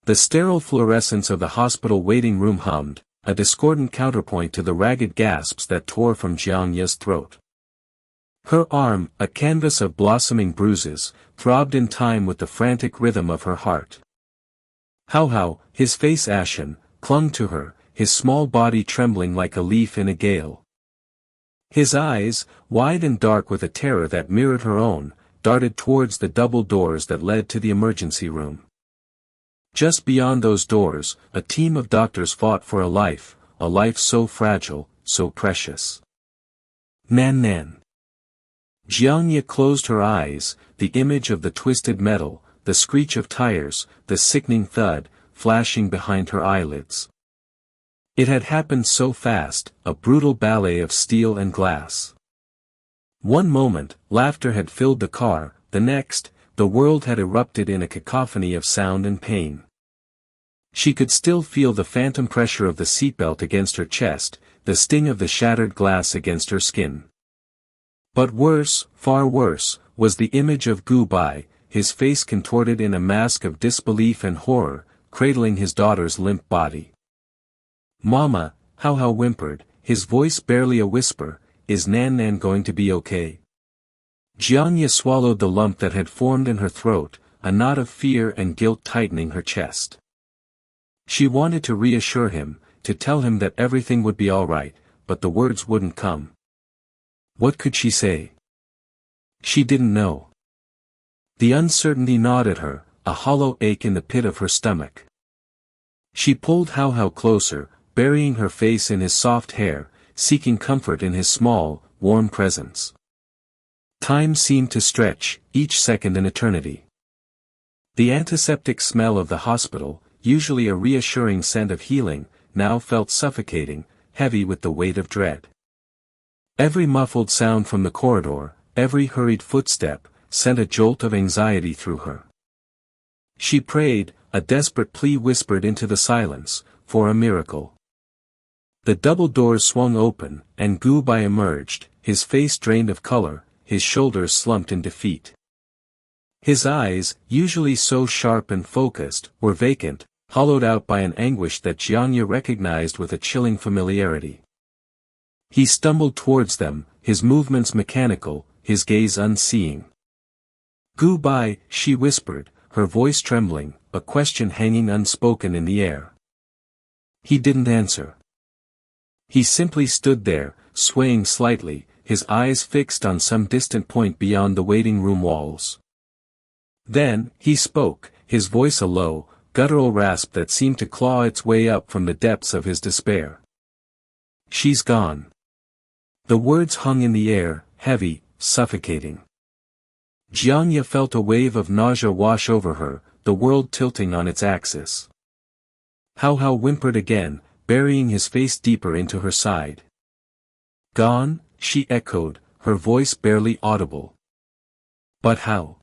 The sterile fluorescence of the hospital waiting room hummed, a discordant counterpoint to the ragged gasps that tore from Jiangya's throat. Her arm, a canvas of blossoming bruises, throbbed in time with the frantic rhythm of her heart. Hao, his face ashen, clung to her, his small body trembling like a leaf in a gale. His eyes, wide and dark with a terror that mirrored her own, darted towards the double doors that led to the emergency room. Just beyond those doors, a team of doctors fought for a life so fragile, so precious. Nan. Jiangya closed her eyes, the image of the twisted metal, the screech of tires, the sickening thud, flashing behind her eyelids. It had happened so fast, a brutal ballet of steel and glass. One moment, laughter had filled the car, the next, the world had erupted in a cacophony of sound and pain. She could still feel the phantom pressure of the seatbelt against her chest, the sting of the shattered glass against her skin. But worse, far worse, was the image of Gu Bai, his face contorted in a mask of disbelief and horror, cradling his daughter's limp body. "Mama," Hao whimpered, his voice barely a whisper, "is Nan going to be okay?" Jiangya swallowed the lump that had formed in her throat, a knot of fear and guilt tightening her chest. She wanted to reassure him, to tell him that everything would be all right, but the words wouldn't come. What could she say? She didn't know. The uncertainty gnawed at her, a hollow ache in the pit of her stomach. She pulled Hao closer, burying her face in his soft hair, seeking comfort in his small, warm presence. Time seemed to stretch, each second an eternity. The antiseptic smell of the hospital, usually a reassuring scent of healing, now felt suffocating, heavy with the weight of dread. Every muffled sound from the corridor, every hurried footstep, sent a jolt of anxiety through her. She prayed, a desperate plea whispered into the silence, for a miracle. The double doors swung open, and Gu Bai emerged, his face drained of color, his shoulders slumped in defeat. His eyes, usually so sharp and focused, were vacant, hollowed out by an anguish that Jiangya recognized with a chilling familiarity. He stumbled towards them, his movements mechanical, his gaze unseeing. "Gu Bai," she whispered, her voice trembling, a question hanging unspoken in the air. He didn't answer. He simply stood there, swaying slightly, his eyes fixed on some distant point beyond the waiting room walls. Then, he spoke, his voice a low, guttural rasp that seemed to claw its way up from the depths of his despair. "She's gone." The words hung in the air, heavy, suffocating. Jiangya felt a wave of nausea wash over her, the world tilting on its axis. Hao whimpered again, burying his face deeper into her side. "Gone?" she echoed, her voice barely audible. "But how?"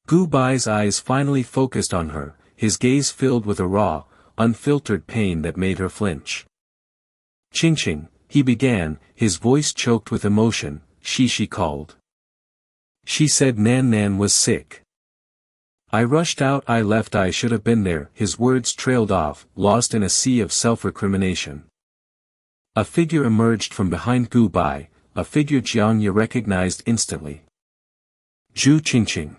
Gu Bai's eyes finally focused on her, his gaze filled with a raw, unfiltered pain that made her flinch. "Ching," he began, his voice choked with emotion, she called. "She said Nan was sick. I rushed out, I left, I should have been there." His words trailed off, lost in a sea of self-recrimination. A figure emerged from behind Gu Bai, a figure Jiangya recognized instantly. Zhu Qingqing.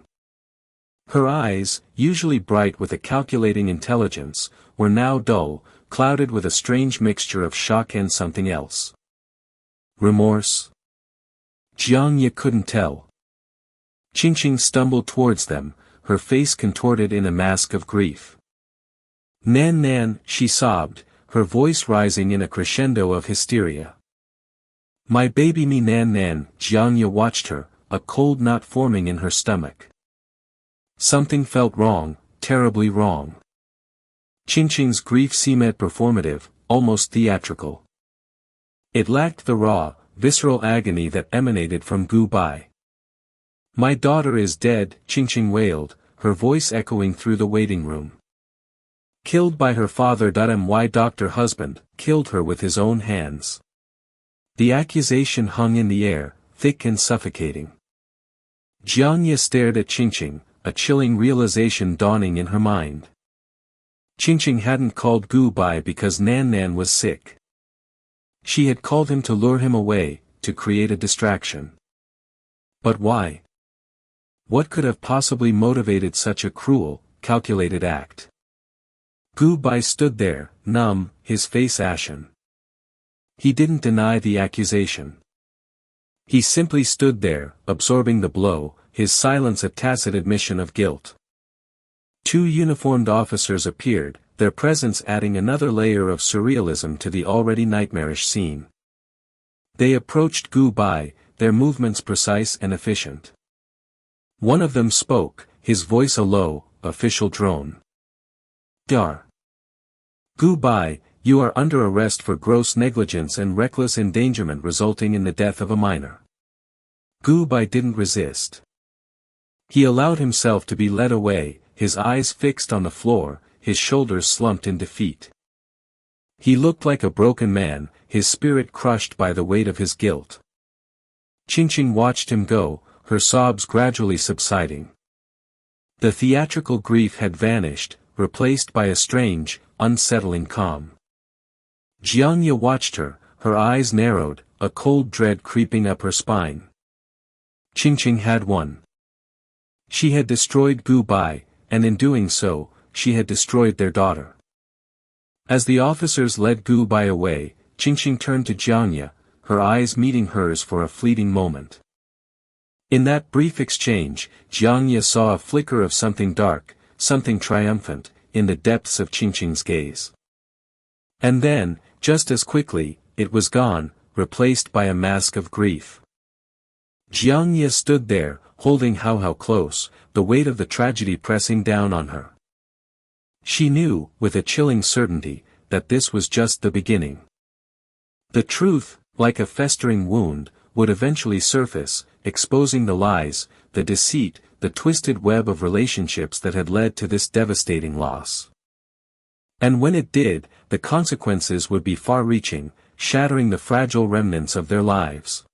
Her eyes, usually bright with a calculating intelligence, were now dull, clouded with a strange mixture of shock and something else. Remorse? Jiangya couldn't tell. Qingqing stumbled towards them, her face contorted in a mask of grief. Nan, she sobbed, her voice rising in a crescendo of hysteria. "My baby me Nan," Jiangya watched her, a cold knot forming in her stomach. Something felt wrong, terribly wrong. Qingqing's grief seemed performative, almost theatrical. It lacked the raw, visceral agony that emanated from Gu Bai. "My daughter is dead," Qingqing wailed, her voice echoing through the waiting room. "Killed by her father. My doctor husband, killed her with his own hands." The accusation hung in the air, thick and suffocating. Jiangya stared at Qingqing, a chilling realization dawning in her mind. Qingqing hadn't called Gu Bai because Nan Nan was sick. She had called him to lure him away, to create a distraction. But why? What could have possibly motivated such a cruel, calculated act? Gu Bai stood there, numb, his face ashen. He didn't deny the accusation. He simply stood there, absorbing the blow, his silence a tacit admission of guilt. Two uniformed officers appeared, their presence adding another layer of surrealism to the already nightmarish scene. They approached Gu Bai, their movements precise and efficient. One of them spoke, his voice a low, official drone. Dar. Gu Bai, you are under arrest for gross negligence and reckless endangerment resulting in the death of a minor. Gu Bai didn't resist. He allowed himself to be led away, his eyes fixed on the floor, his shoulders slumped in defeat. He looked like a broken man, his spirit crushed by the weight of his guilt. Qingqing watched him go, her sobs gradually subsiding. The theatrical grief had vanished, replaced by a strange, unsettling calm. Jiangye watched her, her eyes narrowed, a cold dread creeping up her spine. Qingqing had won. She had destroyed Gu Bai, and in doing so, she had destroyed their daughter. As the officers led Gu Bai away, Qingqing turned to Jiangye, her eyes meeting hers for a fleeting moment. In that brief exchange, Jiangye saw a flicker of something dark, something triumphant, in the depths of Qingqing's gaze. And then, just as quickly, it was gone, replaced by a mask of grief. Jiangye stood there, holding Hao close, the weight of the tragedy pressing down on her. She knew, with a chilling certainty, that this was just the beginning. The truth, like a festering wound, would eventually surface, exposing the lies, the deceit, the twisted web of relationships that had led to this devastating loss. And when it did, the consequences would be far-reaching, shattering the fragile remnants of their lives.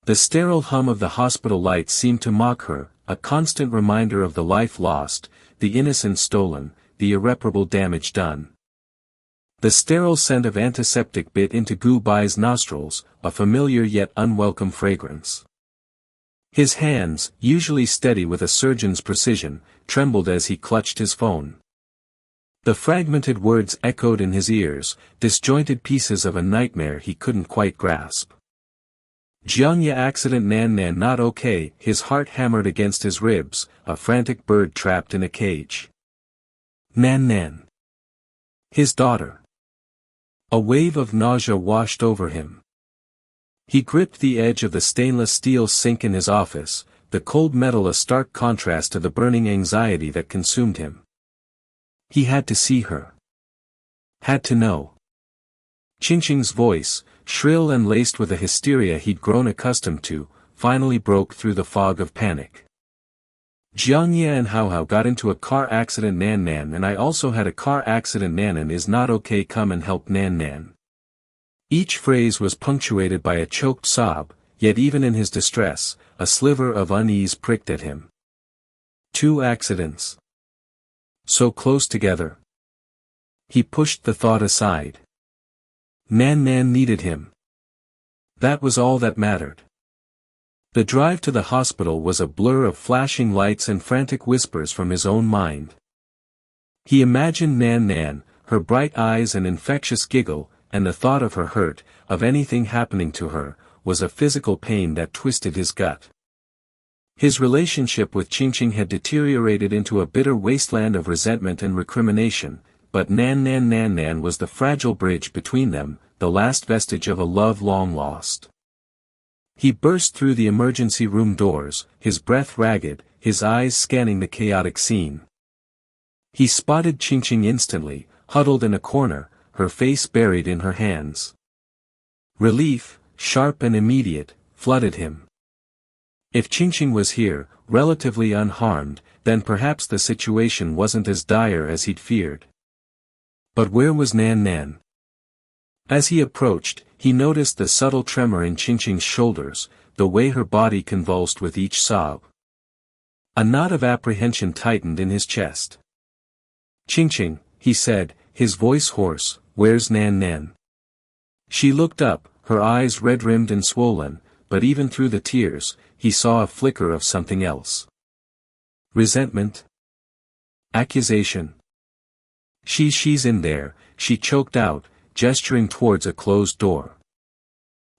The sterile hum of the hospital lights seemed to mock her, a constant reminder of the life lost, the innocence stolen, the irreparable damage done. The sterile scent of antiseptic bit into Gu Bai's nostrils, a familiar yet unwelcome fragrance. His hands, usually steady with a surgeon's precision, trembled as he clutched his phone. The fragmented words echoed in his ears, disjointed pieces of a nightmare he couldn't quite grasp. Jiangye accident Nan Nan not okay, his heart hammered against his ribs, a frantic bird trapped in a cage. Nan Nan. His daughter. A wave of nausea washed over him. He gripped the edge of the stainless steel sink in his office, the cold metal a stark contrast to the burning anxiety that consumed him. He had to see her. Had to know. Qingqing's voice, shrill and laced with a hysteria he'd grown accustomed to, finally broke through the fog of panic. Jiangye and Hao got into a car accident Nan Nan and I also had a car accident Nan Nan is not okay come and help Nan Nan. Each phrase was punctuated by a choked sob, yet even in his distress, a sliver of unease pricked at him. 2 accidents. So close together. He pushed the thought aside. Nan Nan needed him. That was all that mattered. The drive to the hospital was a blur of flashing lights and frantic whispers from his own mind. He imagined Nan Nan, her bright eyes and infectious giggle, and the thought of her hurt, of anything happening to her, was a physical pain that twisted his gut. His relationship with Qingqing had deteriorated into a bitter wasteland of resentment and recrimination, but Nan Nan was the fragile bridge between them, the last vestige of a love long lost. He burst through the emergency room doors, his breath ragged, his eyes scanning the chaotic scene. He spotted Qingqing instantly, huddled in a corner, her face buried in her hands. Relief, sharp and immediate, flooded him. If Qingqing was here, relatively unharmed, then perhaps the situation wasn't as dire as he'd feared. But where was Nan Nan? As he approached, he noticed the subtle tremor in Qingqing's shoulders, the way her body convulsed with each sob. A knot of apprehension tightened in his chest. Qingqing, he said, his voice hoarse, "Where's Nan Nan?" She looked up, her eyes red-rimmed and swollen, but even through the tears, he saw a flicker of something else. Resentment? Accusation? She's in there," she choked out, gesturing towards a closed door.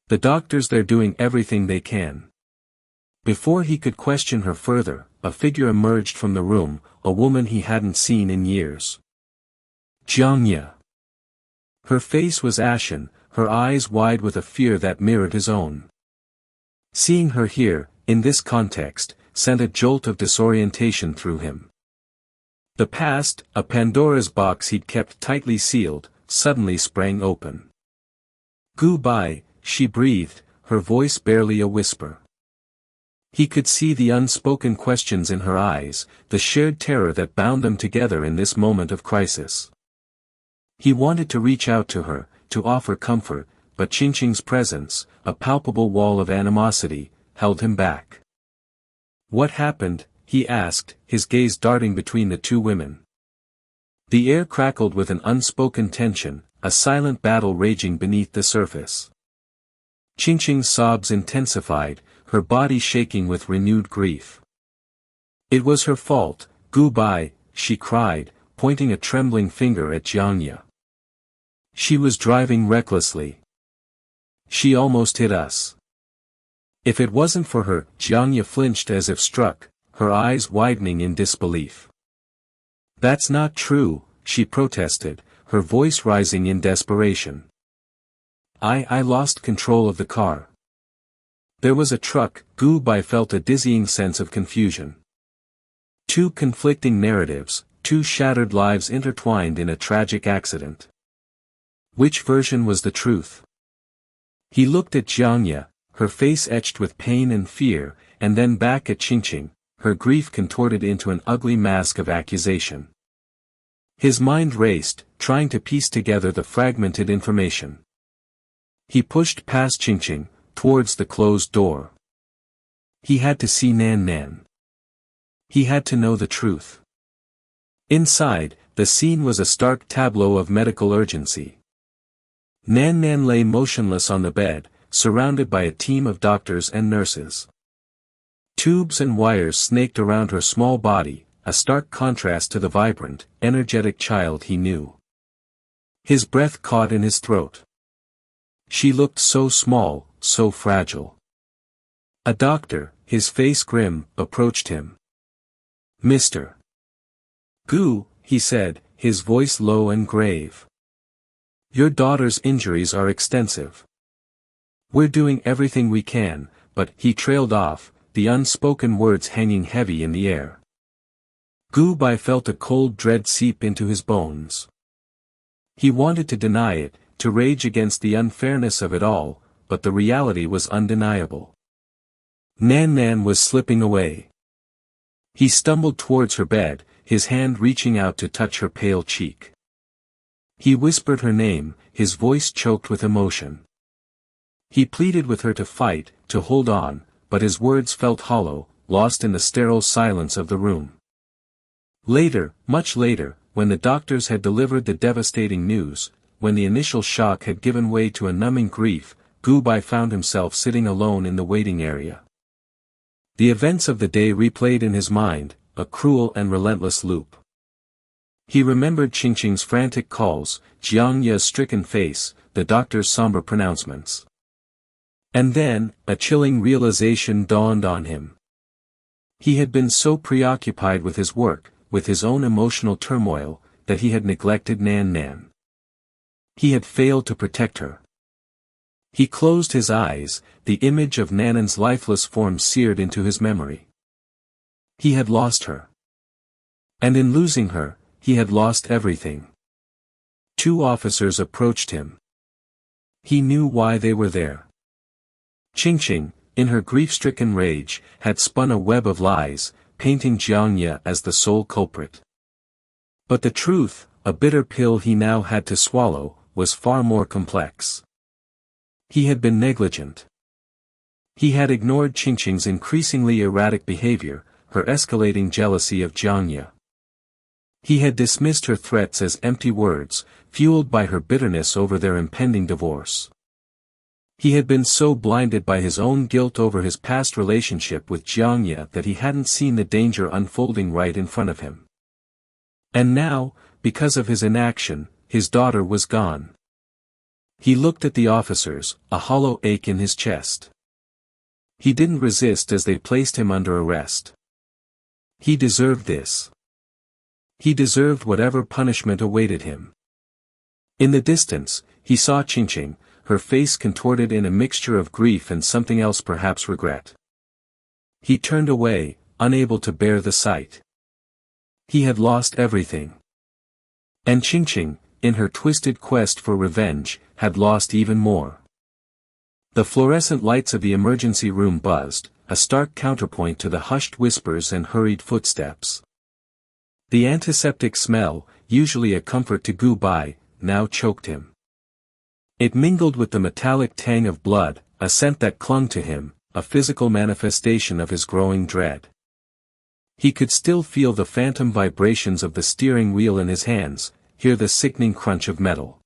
"The doctors, they're doing everything they can." Before he could question her further, a figure emerged from the room, a woman he hadn't seen in years. Jiangya. Her face was ashen, her eyes wide with a fear that mirrored his own. Seeing her here, in this context, sent a jolt of disorientation through him. The past, a Pandora's box he'd kept tightly sealed, suddenly sprang open. "Goodbye," she breathed, her voice barely a whisper. He could see the unspoken questions in her eyes, the shared terror that bound them together in this moment of crisis. He wanted to reach out to her, to offer comfort, but Qingqing's presence, a palpable wall of animosity, held him back. "What happened?" he asked, his gaze darting between the two women. The air crackled with an unspoken tension, a silent battle raging beneath the surface. Qingqing's sobs intensified, her body shaking with renewed grief. "It was her fault, Goodbye," she cried, pointing a trembling finger at Jiangya. "She was driving recklessly. She almost hit us." "If it wasn't for her," Jiangya flinched as if struck, her eyes widening in disbelief. "That's not true," she protested, her voice rising in desperation. I lost control of the car. There was a truck." Goodbye felt a dizzying sense of confusion. Two conflicting narratives, two shattered lives intertwined in a tragic accident. Which version was the truth? He looked at Jiangya, her face etched with pain and fear, and then back at Qingqing, her grief contorted into an ugly mask of accusation. His mind raced, trying to piece together the fragmented information. He pushed past Qingqing, towards the closed door. He had to see Nan Nan. He had to know the truth. Inside, the scene was a stark tableau of medical urgency. Nan Nan lay motionless on the bed, surrounded by a team of doctors and nurses. Tubes and wires snaked around her small body, a stark contrast to the vibrant, energetic child he knew. His breath caught in his throat. She looked so small, so fragile. A doctor, his face grim, approached him. "Mr. Gu," he said, his voice low and grave. "Your daughter's injuries are extensive. We're doing everything we can," but he trailed off, the unspoken words hanging heavy in the air. Goodbye felt a cold dread seep into his bones. He wanted to deny it, to rage against the unfairness of it all, but the reality was undeniable. Nan Nan was slipping away. He stumbled towards her bed, his hand reaching out to touch her pale cheek. He whispered her name, his voice choked with emotion. He pleaded with her to fight, to hold on, but his words felt hollow, lost in the sterile silence of the room. Later, much later, when the doctors had delivered the devastating news, when the initial shock had given way to a numbing grief, Goodbye found himself sitting alone in the waiting area. The events of the day replayed in his mind, a cruel and relentless loop. He remembered Qingqing's frantic calls, Jiangya's stricken face, the doctor's somber pronouncements. And then, a chilling realization dawned on him. He had been so preoccupied with his work, with his own emotional turmoil, that he had neglected Nan Nan. He had failed to protect her. He closed his eyes, the image of Nanan's lifeless form seared into his memory. He had lost her. And in losing her, he had lost everything. Two officers approached him. He knew why they were there. Qingqing, in her grief-stricken rage, had spun a web of lies, painting Jiangya as the sole culprit. But the truth, a bitter pill he now had to swallow, was far more complex. He had been negligent. He had ignored Qingqing's increasingly erratic behavior, her escalating jealousy of Jiangya. He had dismissed her threats as empty words, fueled by her bitterness over their impending divorce. He had been so blinded by his own guilt over his past relationship with Jiangye that he hadn't seen the danger unfolding right in front of him. And now, because of his inaction, his daughter was gone. He looked at the officers, a hollow ache in his chest. He didn't resist as they placed him under arrest. He deserved this. He deserved whatever punishment awaited him. In the distance, he saw Qingqing, her face contorted in a mixture of grief and something else, perhaps regret. He turned away, unable to bear the sight. He had lost everything. And Qingqing, in her twisted quest for revenge, had lost even more. The fluorescent lights of the emergency room buzzed, a stark counterpoint to the hushed whispers and hurried footsteps. The antiseptic smell, usually a comfort to Gu Bai, now choked him. It mingled with the metallic tang of blood, a scent that clung to him, a physical manifestation of his growing dread. He could still feel the phantom vibrations of the steering wheel in his hands, hear the sickening crunch of metal.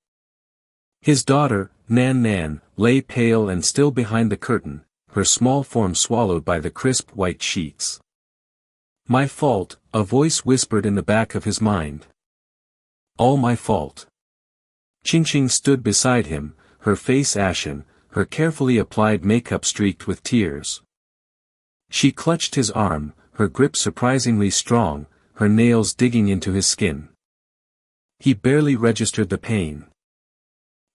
His daughter, Nan Nan, lay pale and still behind the curtain, her small form swallowed by the crisp white sheets. "My fault," a voice whispered in the back of his mind. "All my fault." Qingqing stood beside him, her face ashen, her carefully applied makeup streaked with tears. She clutched his arm, her grip surprisingly strong, her nails digging into his skin. He barely registered the pain.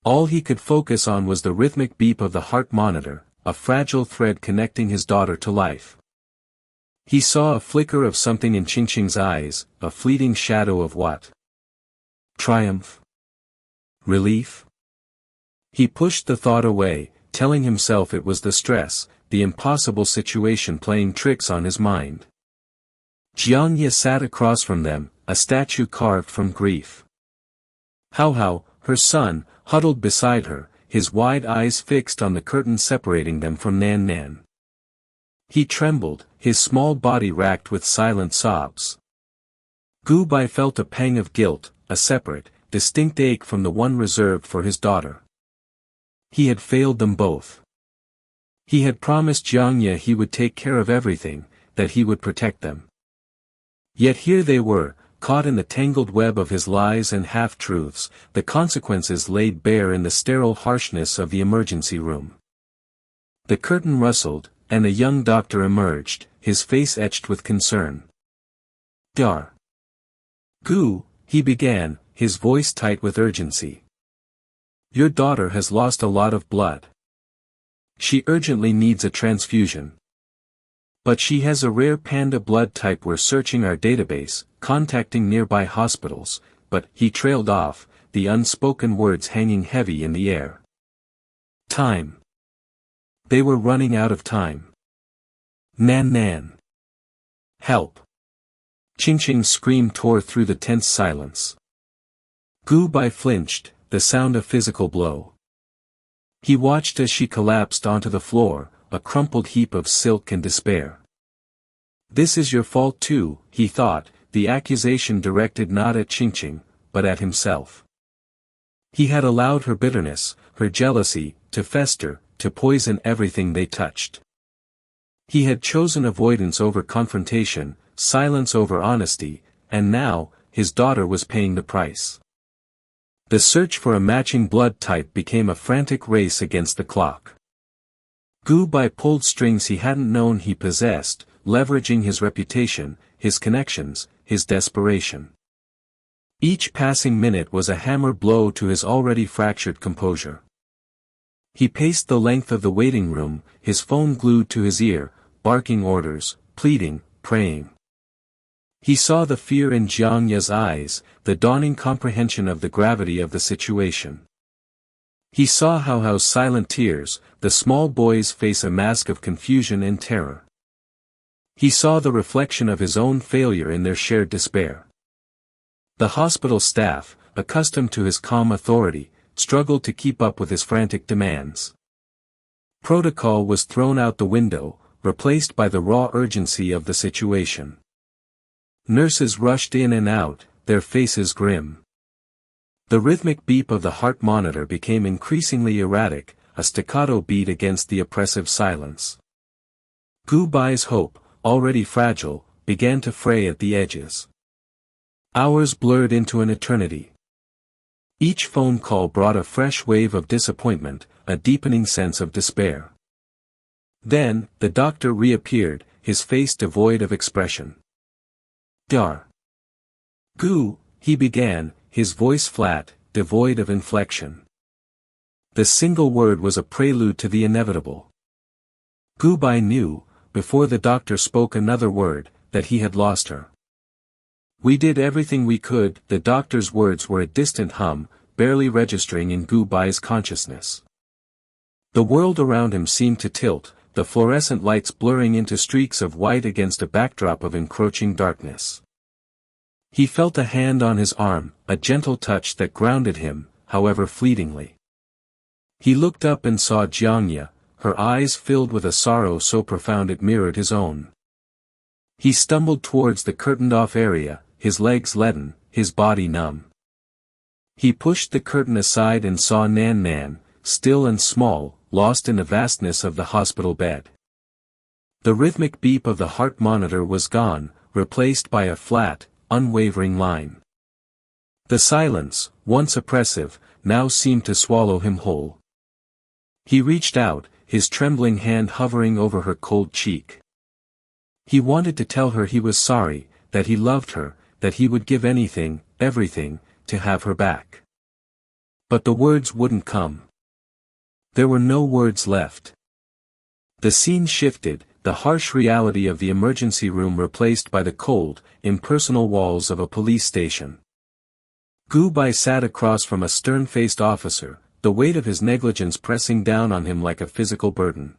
All he could focus on was the rhythmic beep of the heart monitor, a fragile thread connecting his daughter to life. He saw a flicker of something in Qingqing's eyes, a fleeting shadow of what? Triumph? Relief? He pushed the thought away, telling himself it was the stress, the impossible situation playing tricks on his mind. Jiangye sat across from them, a statue carved from grief. Hao, her son, huddled beside her, his wide eyes fixed on the curtain separating them from Nan Nan. He trembled, his small body racked with silent sobs. Gu Bai felt a pang of guilt, a separate, distinct ache from the one reserved for his daughter. He had failed them both. He had promised Jiangye he would take care of everything, that he would protect them. Yet here they were, caught in the tangled web of his lies and half-truths, the consequences laid bare in the sterile harshness of the emergency room. The curtain rustled, and a young doctor emerged, his face etched with concern. "Dar. Gu," he began, his voice tight with urgency. "Your daughter has lost a lot of blood. She urgently needs a transfusion. But she has a rare panda blood type. We're searching our database, contacting nearby hospitals," but he trailed off, the unspoken words hanging heavy in the air. Time. They were running out of time. Nan Nan. Help. Qingqing's scream tore through the tense silence. Gu Bai flinched, the sound of physical blow. He watched as she collapsed onto the floor, a crumpled heap of silk and despair. "This is your fault too," he thought, the accusation directed not at Qingqing, but at himself. He had allowed her bitterness, her jealousy, to fester, to poison everything they touched. He had chosen avoidance over confrontation, silence over honesty, and now, his daughter was paying the price. The search for a matching blood type became a frantic race against the clock. Gu Bai pulled strings he hadn't known he possessed, leveraging his reputation, his connections, his desperation. Each passing minute was a hammer blow to his already fractured composure. He paced the length of the waiting room, his phone glued to his ear, barking orders, pleading, praying. He saw the fear in Jiangye's eyes, the dawning comprehension of the gravity of the situation. He saw Hao's silent tears, the small boy's face a mask of confusion and terror. He saw the reflection of his own failure in their shared despair. The hospital staff, accustomed to his calm authority, struggled to keep up with his frantic demands. Protocol was thrown out the window, replaced by the raw urgency of the situation. Nurses rushed in and out, their faces grim. The rhythmic beep of the heart monitor became increasingly erratic, a staccato beat against the oppressive silence. Gu Bai's hope, already fragile, began to fray at the edges. Hours blurred into an eternity. Each phone call brought a fresh wave of disappointment, a deepening sense of despair. Then, the doctor reappeared, his face devoid of expression. "Dar. Gu," he began, his voice flat, devoid of inflection. The single word was a prelude to the inevitable. Gu Bai knew, before the doctor spoke another word, that he had lost her. "We did everything we could," the doctor's words were a distant hum, barely registering in Gu Bai's consciousness. The world around him seemed to tilt, the fluorescent lights blurring into streaks of white against a backdrop of encroaching darkness. He felt a hand on his arm, a gentle touch that grounded him, however fleetingly. He looked up and saw Jiangye, her eyes filled with a sorrow so profound it mirrored his own. He stumbled towards the curtained-off area, his legs leaden, his body numb. He pushed the curtain aside and saw Nan Nan, still and small, lost in the vastness of the hospital bed. The rhythmic beep of the heart monitor was gone, replaced by a flat, unwavering line. The silence, once oppressive, now seemed to swallow him whole. He reached out, his trembling hand hovering over her cold cheek. He wanted to tell her he was sorry, that he loved her, that he would give anything, everything, to have her back. But the words wouldn't come. There were no words left. The scene shifted, the harsh reality of the emergency room replaced by the cold, impersonal walls of a police station. Gu Bai sat across from a stern-faced officer, the weight of his negligence pressing down on him like a physical burden.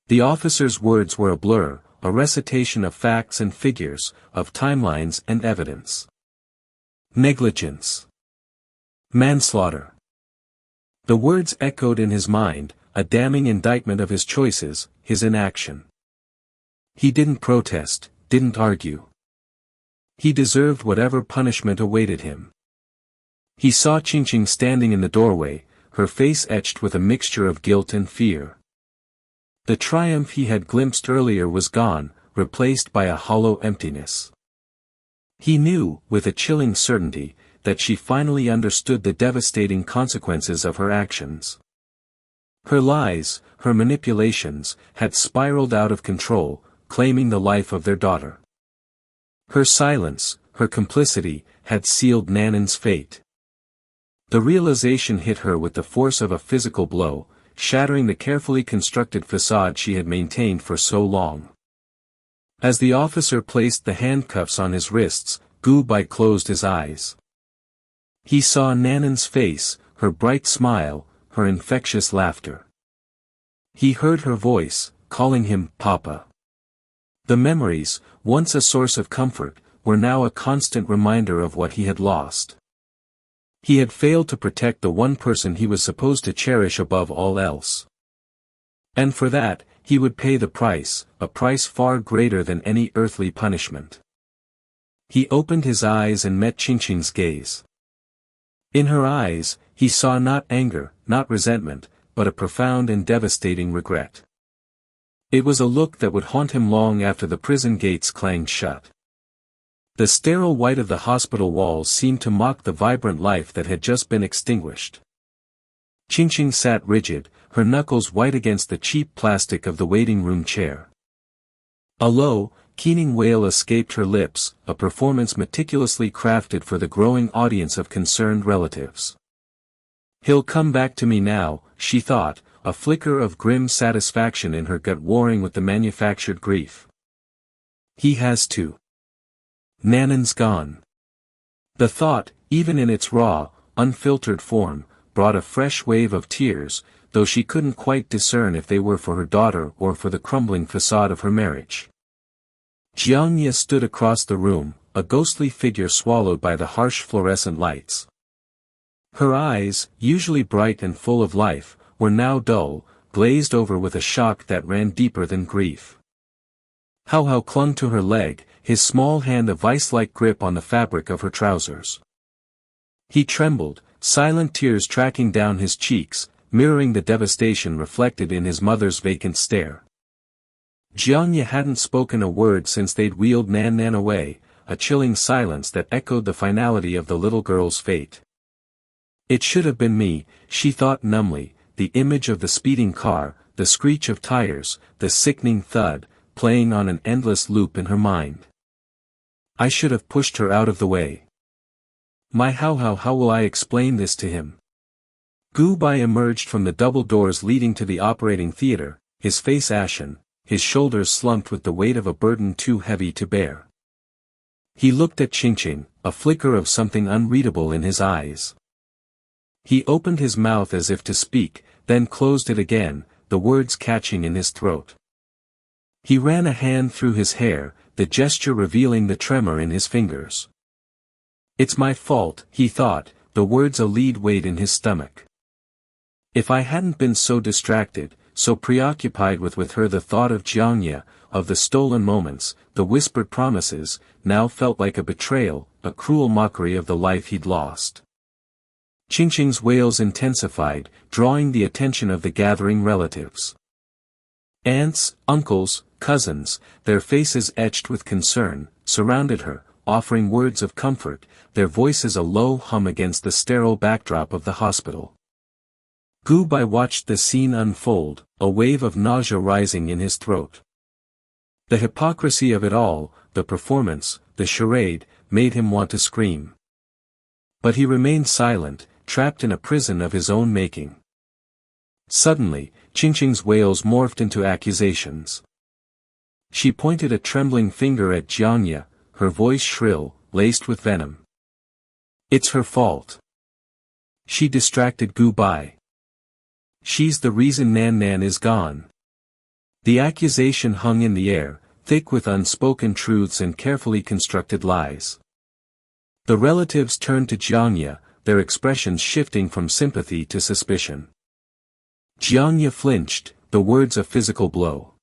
The officer's words were a blur, a recitation of facts and figures, of timelines and evidence. Negligence. Manslaughter. The words echoed in his mind, a damning indictment of his choices, his inaction. He didn't protest, didn't argue. He deserved whatever punishment awaited him. He saw Qingqing standing in the doorway, her face etched with a mixture of guilt and fear. The triumph he had glimpsed earlier was gone, replaced by a hollow emptiness. He knew, with a chilling certainty, that she finally understood the devastating consequences of her actions. Her lies, her manipulations, had spiraled out of control, claiming the life of their daughter. Her silence, her complicity, had sealed Nanan's fate. The realization hit her with the force of a physical blow, shattering the carefully constructed facade she had maintained for so long. As the officer placed the handcuffs on his wrists, Gu Bai closed his eyes. He saw Nanan's face, her bright smile, her infectious laughter. He heard her voice, calling him Papa. The memories, once a source of comfort, were now a constant reminder of what he had lost. He had failed to protect the one person he was supposed to cherish above all else. And for that, he would pay the price, a price far greater than any earthly punishment. He opened his eyes and met Qingqing's gaze. In her eyes, he saw not anger, not resentment, but a profound and devastating regret. It was a look that would haunt him long after the prison gates clanged shut. The sterile white of the hospital walls seemed to mock the vibrant life that had just been extinguished. Qingqing sat rigid, her knuckles white against the cheap plastic of the waiting room chair. A low, keening wail escaped her lips, a performance meticulously crafted for the growing audience of concerned relatives. "He'll come back to me now," she thought, a flicker of grim satisfaction in her gut warring with the manufactured grief. "He has to. Nanan's gone." The thought, even in its raw, unfiltered form, brought a fresh wave of tears, though she couldn't quite discern if they were for her daughter or for the crumbling facade of her marriage. Jiangye stood across the room, a ghostly figure swallowed by the harsh fluorescent lights. Her eyes, usually bright and full of life, were now dull, glazed over with a shock that ran deeper than grief. Hao clung to her leg, his small hand a vice-like grip on the fabric of her trousers. He trembled, silent tears tracking down his cheeks, mirroring the devastation reflected in his mother's vacant stare. Jiangye hadn't spoken a word since they'd wheeled Nan Nan away, a chilling silence that echoed the finality of the little girl's fate. It should have been me, she thought numbly, the image of the speeding car, the screech of tires, the sickening thud, playing on an endless loop in her mind. I should have pushed her out of the way. How will I explain this to him? Gu Bai emerged from the double doors leading to the operating theater, his face ashen, his shoulders slumped with the weight of a burden too heavy to bear. He looked at Qingqing, a flicker of something unreadable in his eyes. He opened his mouth as if to speak, then closed it again, the words catching in his throat. He ran a hand through his hair, the gesture revealing the tremor in his fingers. It's my fault, he thought, the words a lead weight in his stomach. If I hadn't been so distracted, so preoccupied with her, the thought of Jiangye, of the stolen moments, the whispered promises, now felt like a betrayal, a cruel mockery of the life he'd lost. Qingqing's wails intensified, drawing the attention of the gathering relatives. Aunts, uncles, cousins, their faces etched with concern, surrounded her, offering words of comfort, their voices a low hum against the sterile backdrop of the hospital. Gu Bai watched the scene unfold, a wave of nausea rising in his throat. The hypocrisy of it all, the performance, the charade, made him want to scream. But he remained silent, trapped in a prison of his own making. Suddenly, Qingqing's wails morphed into accusations. She pointed a trembling finger at Jiangye, her voice shrill, laced with venom. It's her fault. She distracted Gu Bai. She's the reason Nan Nan is gone. The accusation hung in the air, thick with unspoken truths and carefully constructed lies. The relatives turned to Jiangye, their expressions shifting from sympathy to suspicion. Jiangye flinched, the words a physical blow.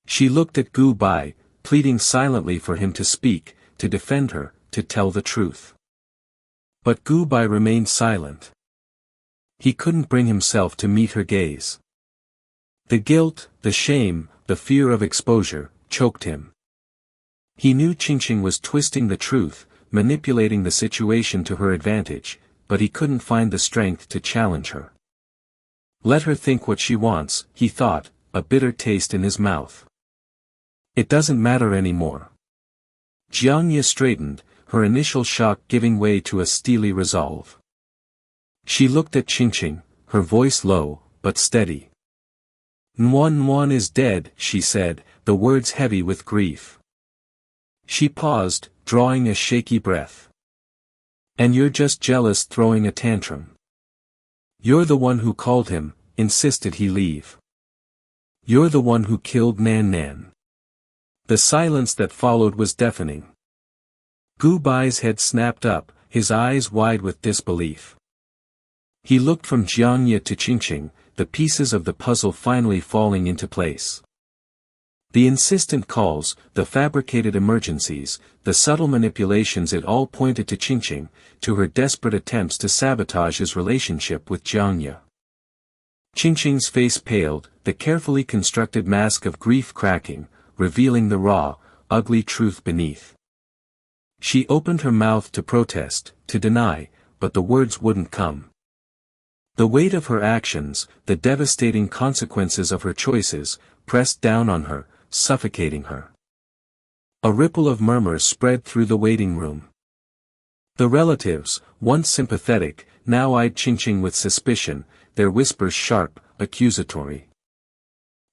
She looked at Gu Bai, pleading silently for him to speak, to defend her, to tell the truth. But Gu Bai remained silent. He couldn't bring himself to meet her gaze. The guilt, the shame, the fear of exposure, choked him. He knew Qingqing was twisting the truth, manipulating the situation to her advantage, but he couldn't find the strength to challenge her. Let her think what she wants, he thought, a bitter taste in his mouth. It doesn't matter anymore. Jiangye straightened, her initial shock giving way to a steely resolve. She looked at Qingqing, her voice low, but steady. Nuan is dead, she said, the words heavy with grief. She paused, drawing a shaky breath. And you're just jealous, throwing a tantrum. You're the one who called him, insisted he leave. You're the one who killed Nan Nan. The silence that followed was deafening. Gu Bai's head snapped up, his eyes wide with disbelief. He looked from Jiangye to Qingqing, the pieces of the puzzle finally falling into place. The insistent calls, the fabricated emergencies, the subtle manipulations, it all pointed to Qingqing, to her desperate attempts to sabotage his relationship with Jiangye. Qingqing's face paled, the carefully constructed mask of grief cracking, revealing the raw, ugly truth beneath. She opened her mouth to protest, to deny, but the words wouldn't come. The weight of her actions, the devastating consequences of her choices, pressed down on her, suffocating her. A ripple of murmurs spread through the waiting room. The relatives, once sympathetic, now eyed Qingqing with suspicion, their whispers sharp, accusatory.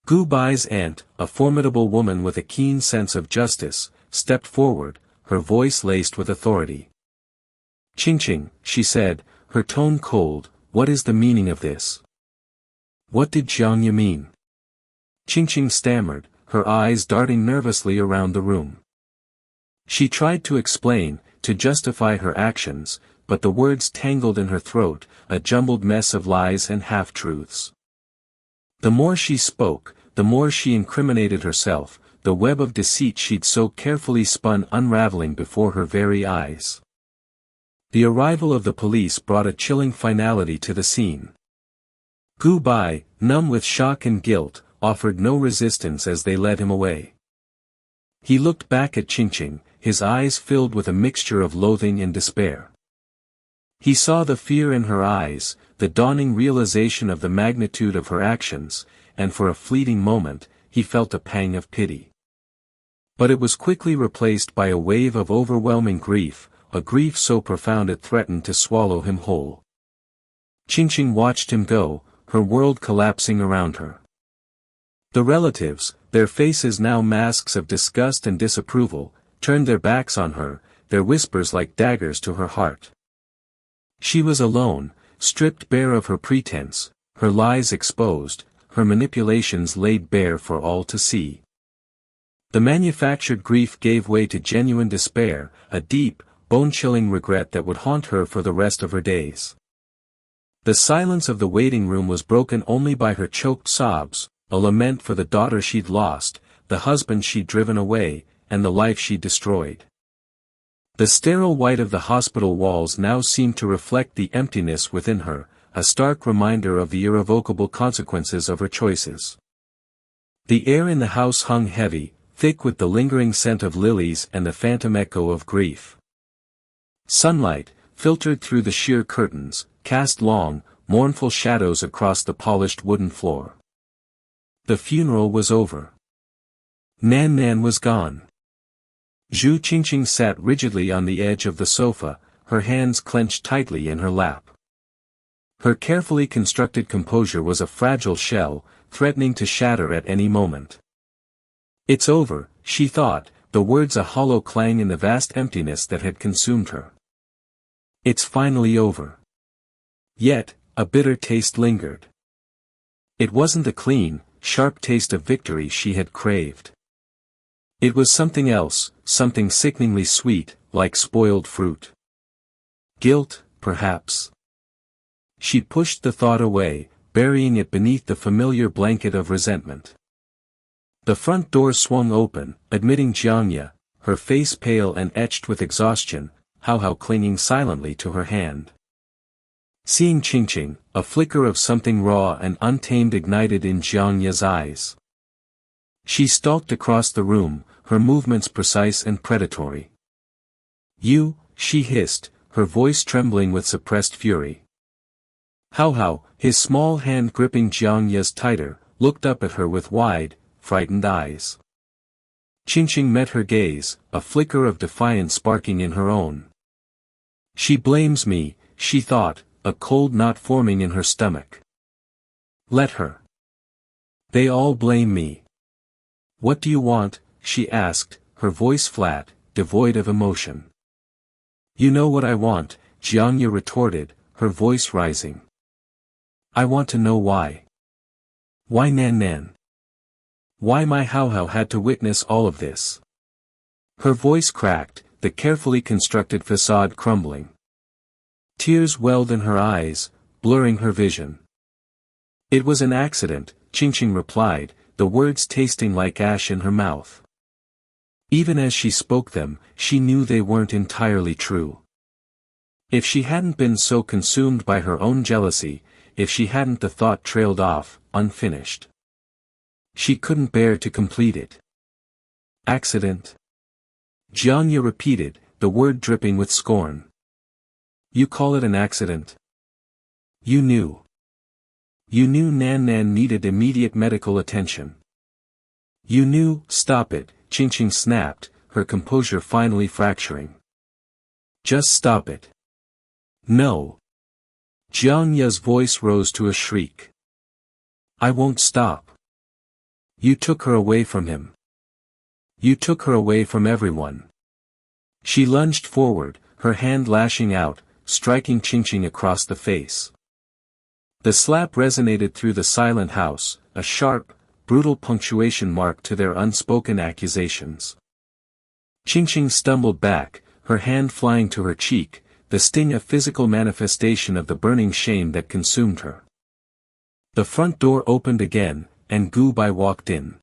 Gu Bai's aunt, a formidable woman with a keen sense of justice, stepped forward, her voice laced with authority. Qingqing, she said, her tone cold, what is the meaning of this? What did Jiangye mean? Qingqing stammered, her eyes darting nervously around the room. She tried to explain, to justify her actions, but the words tangled in her throat, a jumbled mess of lies and half-truths. The more she spoke, the more she incriminated herself, the web of deceit she'd so carefully spun unraveling before her very eyes. The arrival of the police brought a chilling finality to the scene. Gu Bai, numb with shock and guilt, offered no resistance as they led him away. He looked back at Qingqing, his eyes filled with a mixture of loathing and despair. He saw the fear in her eyes, the dawning realization of the magnitude of her actions, and for a fleeting moment, he felt a pang of pity. But it was quickly replaced by a wave of overwhelming grief, a grief so profound it threatened to swallow him whole. Qingqing watched him go, her world collapsing around her. The relatives, their faces now masks of disgust and disapproval, turned their backs on her, their whispers like daggers to her heart. She was alone, stripped bare of her pretense, her lies exposed, her manipulations laid bare for all to see. The manufactured grief gave way to genuine despair, a deep, bone-chilling regret that would haunt her for the rest of her days. The silence of the waiting room was broken only by her choked sobs, a lament for the daughter she'd lost, the husband she'd driven away, and the life she'd destroyed. The sterile white of the hospital walls now seemed to reflect the emptiness within her, a stark reminder of the irrevocable consequences of her choices. The air in the house hung heavy, thick with the lingering scent of lilies and the phantom echo of grief. Sunlight, filtered through the sheer curtains, cast long, mournful shadows across the polished wooden floor. The funeral was over. Nan Nan was gone. Zhu Qingqing sat rigidly on the edge of the sofa, her hands clenched tightly in her lap. Her carefully constructed composure was a fragile shell, threatening to shatter at any moment. It's over, she thought, the words a hollow clang in the vast emptiness that had consumed her. It's finally over. Yet, a bitter taste lingered. It wasn't the clean, sharp taste of victory she had craved. It was something else, something sickeningly sweet, like spoiled fruit. Guilt, perhaps. She pushed the thought away, burying it beneath the familiar blanket of resentment. The front door swung open, admitting Jiangye, her face pale and etched with exhaustion, Hao clinging silently to her hand. Seeing Qingqing, a flicker of something raw and untamed ignited in Jiangye's eyes. She stalked across the room, her movements precise and predatory. You, she hissed, her voice trembling with suppressed fury. Hao, his small hand gripping Jiangye's tighter, looked up at her with wide, frightened eyes. Qingqing met her gaze, a flicker of defiance sparking in her own. She blames me, she thought, a cold knot forming in her stomach. Let her. They all blame me. What do you want? She asked, her voice flat, devoid of emotion. You know what I want, Jiangye retorted, her voice rising. I want to know why. Why Nan Nan? Why my Hao had to witness all of this? Her voice cracked, the carefully constructed facade crumbling. Tears welled in her eyes, blurring her vision. It was an accident, Qingqing replied, the words tasting like ash in her mouth. Even as she spoke them, she knew they weren't entirely true. If she hadn't been so consumed by her own jealousy, if she hadn't the thought trailed off, unfinished. She couldn't bear to complete it. Accident? Jiangye repeated, the word dripping with scorn. You call it an accident? You knew. You knew Nan Nan needed immediate medical attention. You knew. Stop it, Qingqing snapped, her composure finally fracturing. Just stop it. No. Jiangye's voice rose to a shriek. I won't stop. You took her away from him. You took her away from everyone. She lunged forward, her hand lashing out, striking Qingqing across the face. The slap resonated through the silent house, a sharp, brutal punctuation mark to their unspoken accusations. Qingqing stumbled back, her hand flying to her cheek, the sting a physical manifestation of the burning shame that consumed her. The front door opened again, and Gu Bai walked in.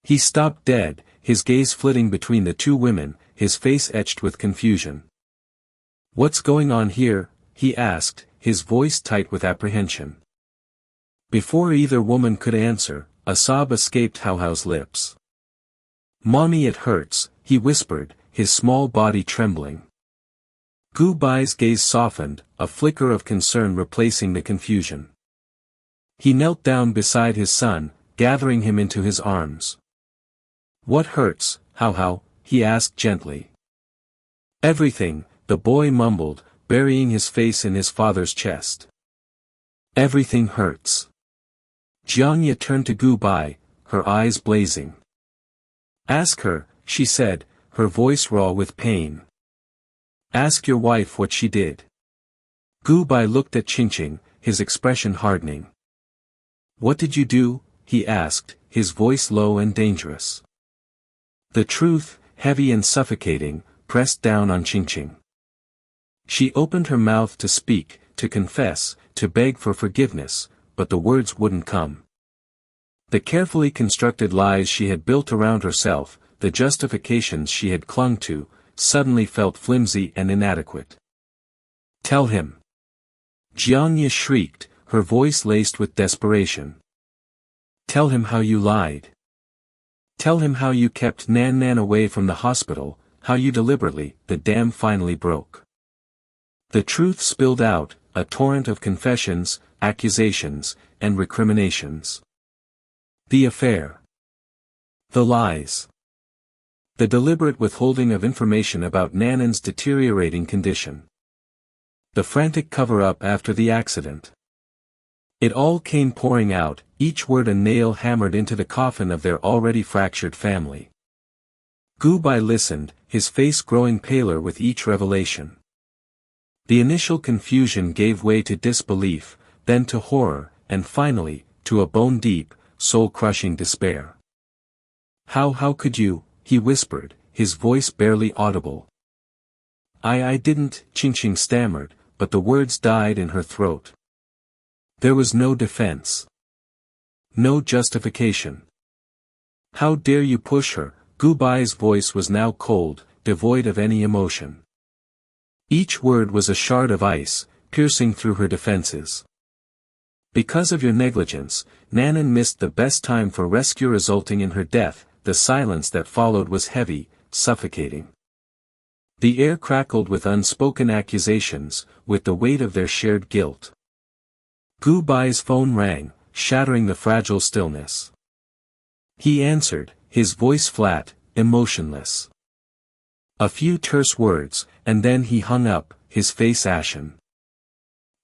He stopped dead, his gaze flitting between the two women, his face etched with confusion. "What's going on here?" he asked, his voice tight with apprehension. Before either woman could answer, a sob escaped Howhow's lips. "Mommy, it hurts," he whispered, his small body trembling. Gu Bai's gaze softened, a flicker of concern replacing the confusion. He knelt down beside his son, gathering him into his arms. "What hurts, Howhow?" he asked gently. "Everything," the boy mumbled, burying his face in his father's chest. "Everything hurts." Jiangye turned to Gu Bai, her eyes blazing. "Ask her," she said, her voice raw with pain. "Ask your wife what she did." Gu Bai looked at Qingqing, his expression hardening. "What did you do?" he asked, his voice low and dangerous. The truth, heavy and suffocating, pressed down on Qingqing. She opened her mouth to speak, to confess, to beg for forgiveness, but the words wouldn't come. The carefully constructed lies she had built around herself, the justifications she had clung to, suddenly felt flimsy and inadequate. "Tell him!" Jiangye shrieked, her voice laced with desperation. "Tell him how you lied. Tell him how you kept Nan Nan away from the hospital, how you deliberately." The dam finally broke. The truth spilled out, a torrent of confessions, accusations, and recriminations. The affair. The lies. The deliberate withholding of information about Nanan's deteriorating condition. The frantic cover-up after the accident. It all came pouring out, each word a nail hammered into the coffin of their already fractured family. Gu Bai listened, his face growing paler with each revelation. The initial confusion gave way to disbelief, then to horror, and finally, to a bone-deep, soul-crushing despair. How could you?" he whispered, his voice barely audible. I didn't," Qingqing stammered, but the words died in her throat. There was no defense. No justification. "How dare you push her?" Gu Bai's voice was now cold, devoid of any emotion. Each word was a shard of ice, piercing through her defenses. "Because of your negligence, Nanan missed the best time for rescue, resulting in her death." The silence that followed was heavy, suffocating. The air crackled with unspoken accusations, with the weight of their shared guilt. Gu Bai's phone rang, shattering the fragile stillness. He answered, his voice flat, emotionless. A few terse words, and then he hung up, his face ashen.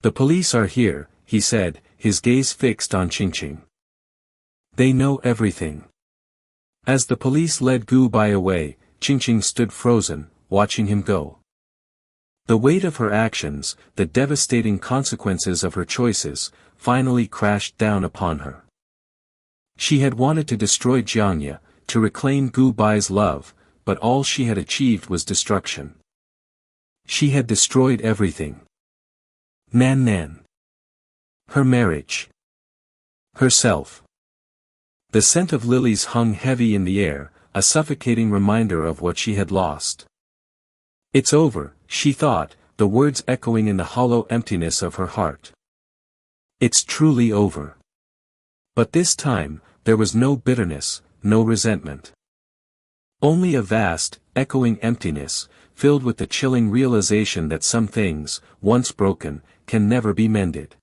"The police are here," he said, his gaze fixed on Qingqing. "They know everything." As the police led Gu Bai away, Qingqing stood frozen, watching him go. The weight of her actions, the devastating consequences of her choices, finally crashed down upon her. She had wanted to destroy Jiangye, to reclaim Gu Bai's love, but all she had achieved was destruction. She had destroyed everything. Nan Nan. Her marriage. Herself. The scent of lilies hung heavy in the air, a suffocating reminder of what she had lost. "It's over," she thought, the words echoing in the hollow emptiness of her heart. "It's truly over." But this time, there was no bitterness, no resentment. Only a vast, echoing emptiness, filled with the chilling realization that some things, once broken, can never be mended.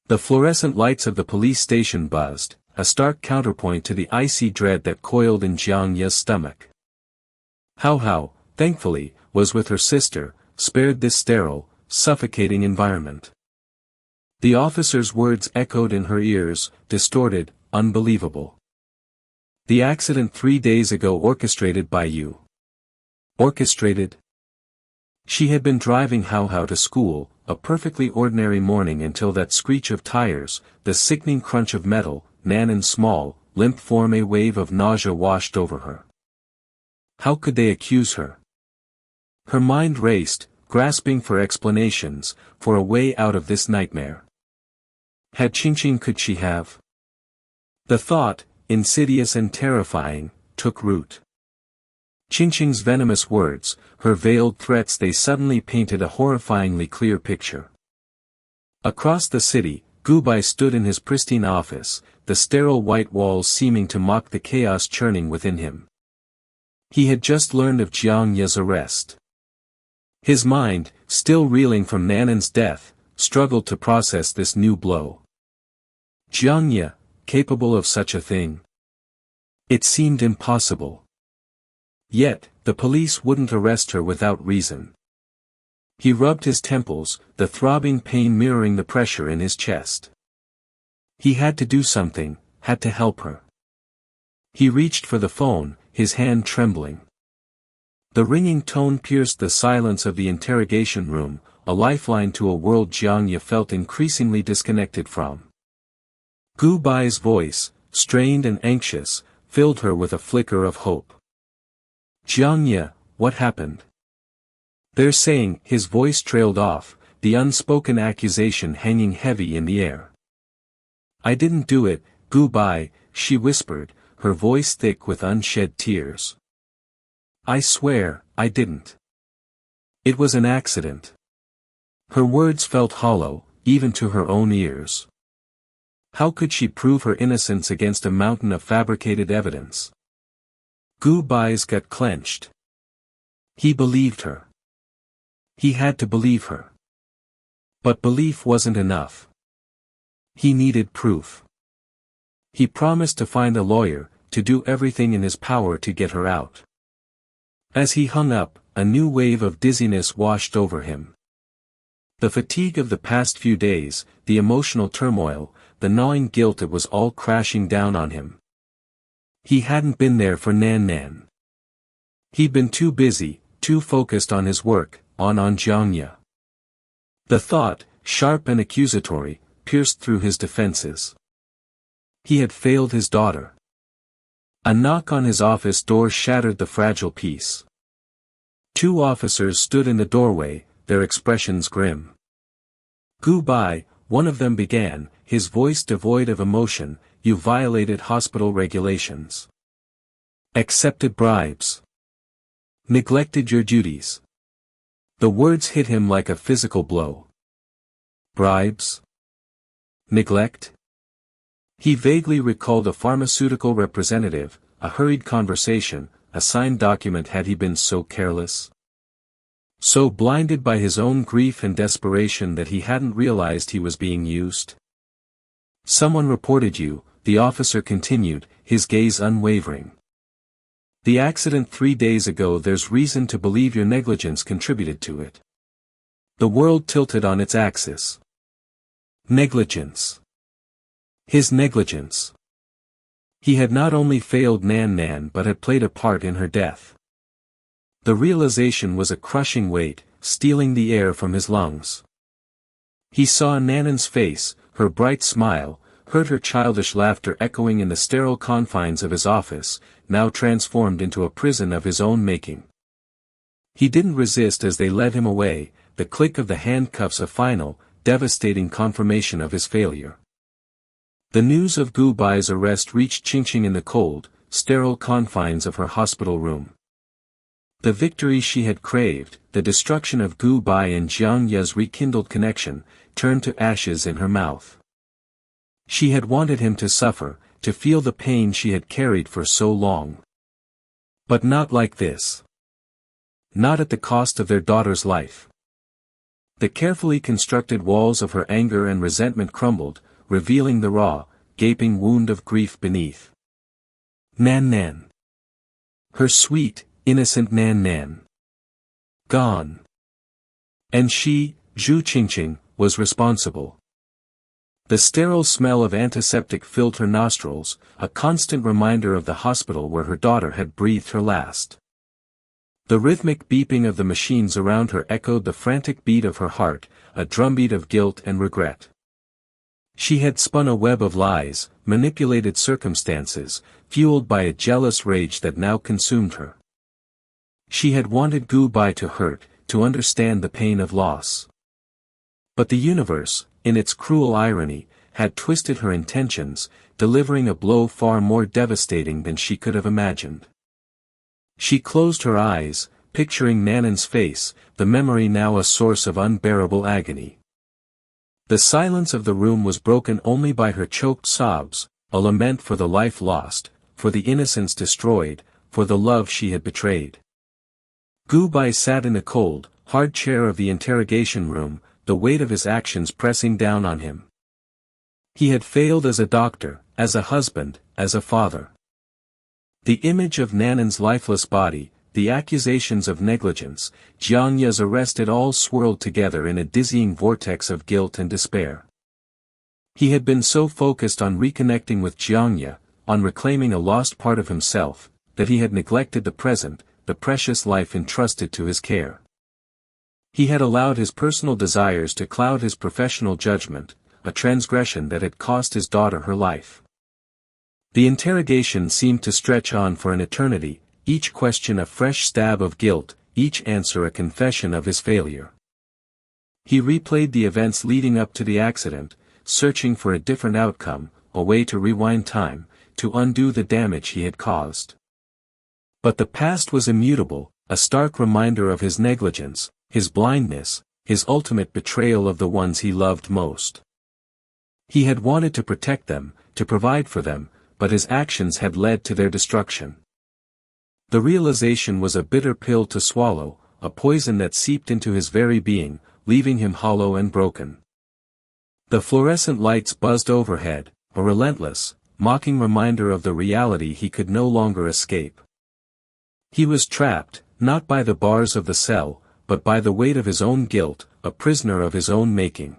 The fluorescent lights of the police station buzzed, a stark counterpoint to the icy dread that coiled in Jiangye's stomach. Hao, thankfully, was with her sister, spared this sterile, suffocating environment. The officer's words echoed in her ears, distorted, unbelievable. "The accident 3 days ago orchestrated by you." Orchestrated? She had been driving Hao to school, a perfectly ordinary morning until that screech of tires, the sickening crunch of metal, Nanan's small, limp form. A wave of nausea washed over her. How could they accuse her? Her mind raced, grasping for explanations, for a way out of this nightmare. Had Qingqing, could she have? The thought, insidious and terrifying, took root. Qingqing's venomous words, her veiled threats, they suddenly painted a horrifyingly clear picture. Across the city, Gu Bai stood in his pristine office, the sterile white walls seeming to mock the chaos churning within him. He had just learned of Jiang Ye's arrest. His mind, still reeling from Nanan's death, struggled to process this new blow. Jiang Ye, capable of such a thing? It seemed impossible. Yet, the police wouldn't arrest her without reason. He rubbed his temples, the throbbing pain mirroring the pressure in his chest. He had to do something, had to help her. He reached for the phone, his hand trembling. The ringing tone pierced the silence of the interrogation room, a lifeline to a world Jiang Ye felt increasingly disconnected from. Gu Bai's voice, strained and anxious, filled her with a flicker of hope. Jiang Ye, what happened? They're saying, his voice trailed off, the unspoken accusation hanging heavy in the air. I didn't do it, Gu Bai, she whispered, her voice thick with unshed tears. I swear, I didn't. It was an accident. Her words felt hollow, even to her own ears. How could she prove her innocence against a mountain of fabricated evidence? Gu Bai's gut clenched. He believed her. He had to believe her. But belief wasn't enough. He needed proof. He promised to find a lawyer, to do everything in his power to get her out. As he hung up, a new wave of dizziness washed over him. The fatigue of the past few days, the emotional turmoil, the gnawing guilt, it was all crashing down on him. He hadn't been there for Nan Nan. He'd been too busy, too focused on his work, on Jiang Ye. The thought, sharp and accusatory, pierced through his defenses. He had failed his daughter. A knock on his office door shattered the fragile peace. 2 officers stood in the doorway, their expressions grim. Gu Bai, one of them began, his voice devoid of emotion, you violated hospital regulations. Accepted bribes. Neglected your duties. The words hit him like a physical blow. Bribes? Neglect? He vaguely recalled a pharmaceutical representative, a hurried conversation, a signed document. Had he been so careless? So blinded by his own grief and desperation that he hadn't realized he was being used? Someone reported you, the officer continued, his gaze unwavering. The accident 3 days ago. There's reason to believe your negligence contributed to it. The world tilted on its axis. Negligence. His negligence. He had not only failed Nan Nan but had played a part in her death. The realization was a crushing weight, stealing the air from his lungs. He saw Nanan's face, her bright smile, heard her childish laughter echoing in the sterile confines of his office, now transformed into a prison of his own making. He didn't resist as they led him away, the click of the handcuffs a final, devastating confirmation of his failure. The news of Gu Bai's arrest reached Qingqing in the cold, sterile confines of her hospital room. The victory she had craved, the destruction of Gu Bai and Jiang Ye's rekindled connection, turned to ashes in her mouth. She had wanted him to suffer, to feel the pain she had carried for so long. But not like this. Not at the cost of their daughter's life. The carefully constructed walls of her anger and resentment crumbled, revealing the raw, gaping wound of grief beneath. Nan Nan. Her sweet, innocent Nan Nan. Gone. And she, Zhu Qingqing, was responsible. The sterile smell of antiseptic filled her nostrils, a constant reminder of the hospital where her daughter had breathed her last. The rhythmic beeping of the machines around her echoed the frantic beat of her heart, a drumbeat of guilt and regret. She had spun a web of lies, manipulated circumstances, fueled by a jealous rage that now consumed her. She had wanted Gu Bai to hurt, to understand the pain of loss. But the universe, in its cruel irony, had twisted her intentions, delivering a blow far more devastating than she could have imagined. She closed her eyes, picturing Nannen's face, the memory now a source of unbearable agony. The silence of the room was broken only by her choked sobs, a lament for the life lost, for the innocence destroyed, for the love she had betrayed. Gu Bai sat in the cold, hard chair of the interrogation room, the weight of his actions pressing down on him. He had failed as a doctor, as a husband, as a father. The image of Nannen's lifeless body, the accusations of negligence, Jiang Ye's arrest, it all swirled together in a dizzying vortex of guilt and despair. He had been so focused on reconnecting with Jiang Ye, on reclaiming a lost part of himself, that he had neglected the present, the precious life entrusted to his care. He had allowed his personal desires to cloud his professional judgment, a transgression that had cost his daughter her life. The interrogation seemed to stretch on for an eternity, each question a fresh stab of guilt, each answer a confession of his failure. He replayed the events leading up to the accident, searching for a different outcome, a way to rewind time, to undo the damage he had caused. But the past was immutable, a stark reminder of his negligence, his blindness, his ultimate betrayal of the ones he loved most. He had wanted to protect them, to provide for them, but his actions had led to their destruction. The realization was a bitter pill to swallow, a poison that seeped into his very being, leaving him hollow and broken. The fluorescent lights buzzed overhead, a relentless, mocking reminder of the reality he could no longer escape. He was trapped, not by the bars of the cell, but by the weight of his own guilt, a prisoner of his own making.